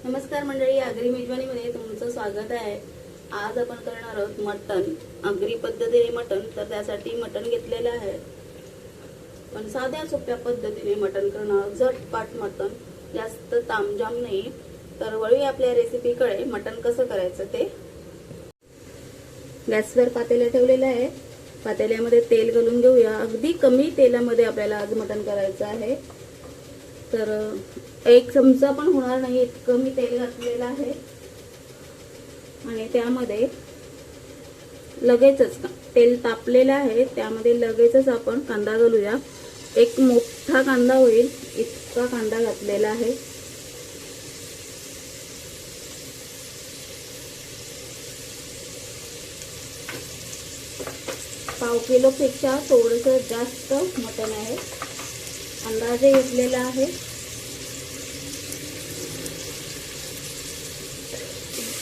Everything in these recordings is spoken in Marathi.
नमस्कार मंडळी, आगरी मेजवानीमध्ये तुमचं स्वागत आहे। आज आपण करणार आहोत मटण, आगरी पद्धतीने मटण। तर त्यासाठी मटण घेतलेलं आहे, पण साध्या सोप्या पद्धतीने मटण करणार, झटपट मटण, जास्त तामझाम नाही। तर वळूया आपल्या रेसिपीकडे। मटण कसं करायचं ते। गॅसवर पातेलं ठेवलेलं आहे, पातेल्यामध्ये तेल घालून घेऊया। अगदी कमी तेलामध्ये आपल्याला आज मटण करायचं आहे। तर एक चमचा पण होणार नाही इतकं मी तेल घातलेलं आहे आणि त्यामध्ये लगेचच तेल तापलेलं आहे, त्यामध्ये लगेचच आपण कांदा घालूया। एक मोठा कांदा होईल इतका कांदा घातलेला आहे। पाव किलो पेक्षा थोडंसं जास्त मटण आहे, अंदाजे घेतलेला आहे।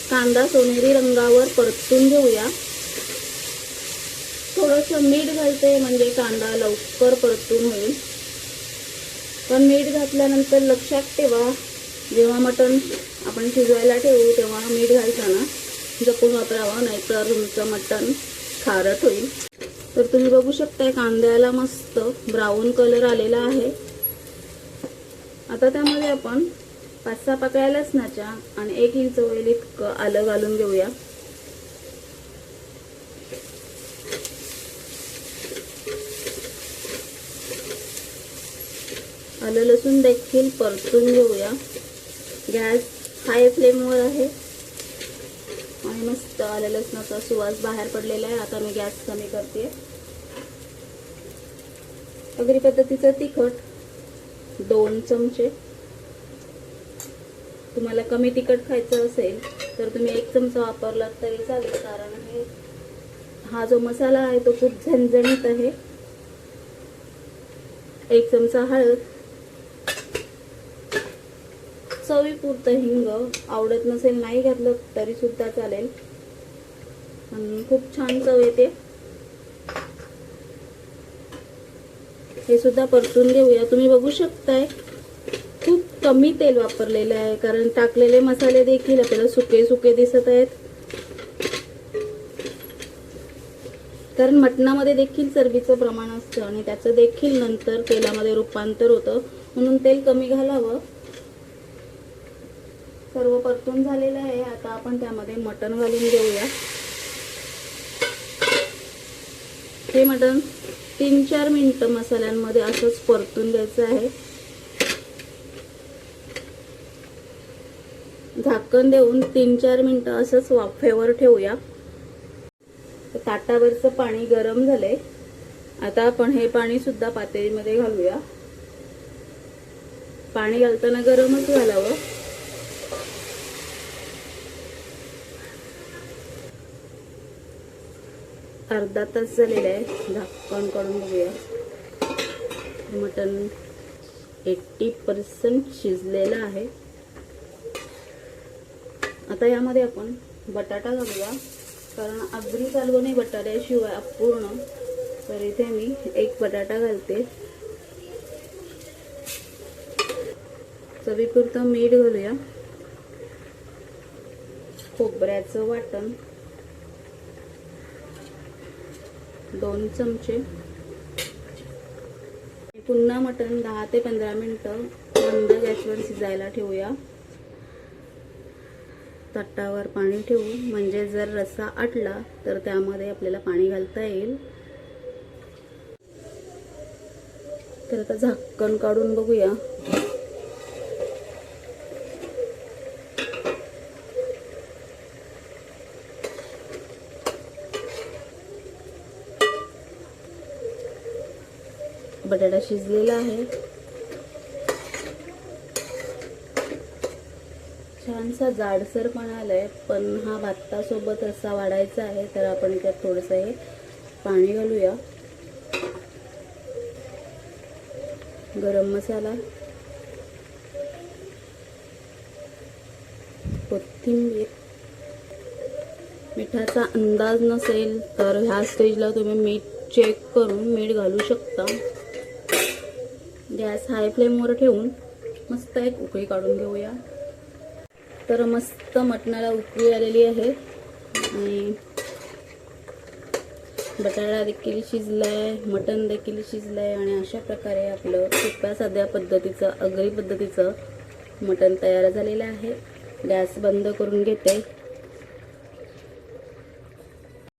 कांदा सोनेरी रंगावर परतून घेऊया। थोडंसं मीठ घालते म्हणजे कांदा लवकर परतून होईल। पण मीठ घातल्यानंतर लक्षात ठेवा, जेव्हा मटण आपण शिजवायला ठेवू तेव्हा मीठ घालताना जपून वापरावं, नाहीतर तुमचं मटण खारट होईल। तर तुम्ही बघू शकता कांद्याला मस्त ब्राऊन कलर आलेला आहे। आता त्यामध्ये आपण 5-6 पाकळ्या लसणाच्या आणि 1 इंच होईल इतकं आलं घालून घेऊया। आलं लसूण देखील परतून घेऊया। गॅस हाय फ्लेमवर आहे आणि मस्त आलं लसणाचा सुवास बाहेर पडलेला आहे। आता मी गॅस कमी करते। आगरी पद्धतीचं तिखट 2 चमचे। तुम्हाला कमी तिखट खायचं असेल तर तुम्ही 1 चमचा वापरलात तरी चालेल, कारण हा जो मसाला आहे तो खूप झणझणीत आहे। 1 चमचा हळद, चवीपुरतं हिंग, आवडत नसेल नाही घातलं तरी सुद्धा चालेल, पण खूप छान चव येते। हे सुद्धा परतून घेऊया। तुम्ही बघू शकताय खूप कमी तेल वापरलेले आहे, कारण टाकलेले मसाले देखील आपल्याला सुके सुके दिसत आहेत। कारण मटणामध्ये देखील चरबीचं प्रमाण असतं आणि त्याचं देखील नंतर तेलामध्ये रूपांतर होतं, म्हणून तेल कमी घालावं। सर्व परतून झालेलं आहे। आता आपण त्यामध्ये मटण घालून घेऊया। हे मटण 3-4 मिनिटं मसाल्यांमध्ये असंच परतून घ्यायचं आहे। झाकण देऊन 3-4 मिनिटं असंच वाफेवर ठेवूया। ताटावरचं पाणी गरम झालंय, आता आपण हे पाणी सुद्धा पातेलीमध्ये घालूया। पाणी घालताना गरमच घालावं। अर्धा तास झालेला आहे, झाकण काढून बघूया। मटण 80% शिजलेलं आहे। आता यामध्ये आपण बटाटा घालूया, कारण आगरी कालवणी बटाट्याशिवाय अपूर्ण। तर इथे मी 1 बटाटा घालते। चवीपुरतं मीठ घालूया। खोबऱ्याचं वाटण 2 चमचे। पुन्हा मटण 10 ते 15 मिनिटं मंद गॅसवर शिजायला ठेवूया। ताटावर पाणी ठेवू, म्हणजे जर रस्सा आटला तर त्यामध्ये आपल्याला पाणी घालता येईल। तर आता झाकण काढून बघूया। बटाटा शिजलेला आहे, छानसा जाडसरपणा आलाय, पण हा भातासोबत रस्सा वाढायचा आहे, तर आपण त्यात थोडंसं हे पाणी घालूया। गरम मसाला, कोथिंबीर। मिठाचा अंदाज नसेल तर ह्या स्टेजला तुम्ही मीठ चेक करून मीठ घालू शकता। गॅस हाय फ्लेमवर ठेवून मस्त एक उकळी काढून घेऊया। तर मस्त मटणाला उकळी आलेली आहे आणि बटाटा देखील शिजलाय, मटण देखील शिजलंय आणि अशा प्रकारे आपलं सोप्या साध्या पद्धतीचं आगरी पद्धतीचं मटण तयार झालेलं आहे. गॅस बंद करून घेते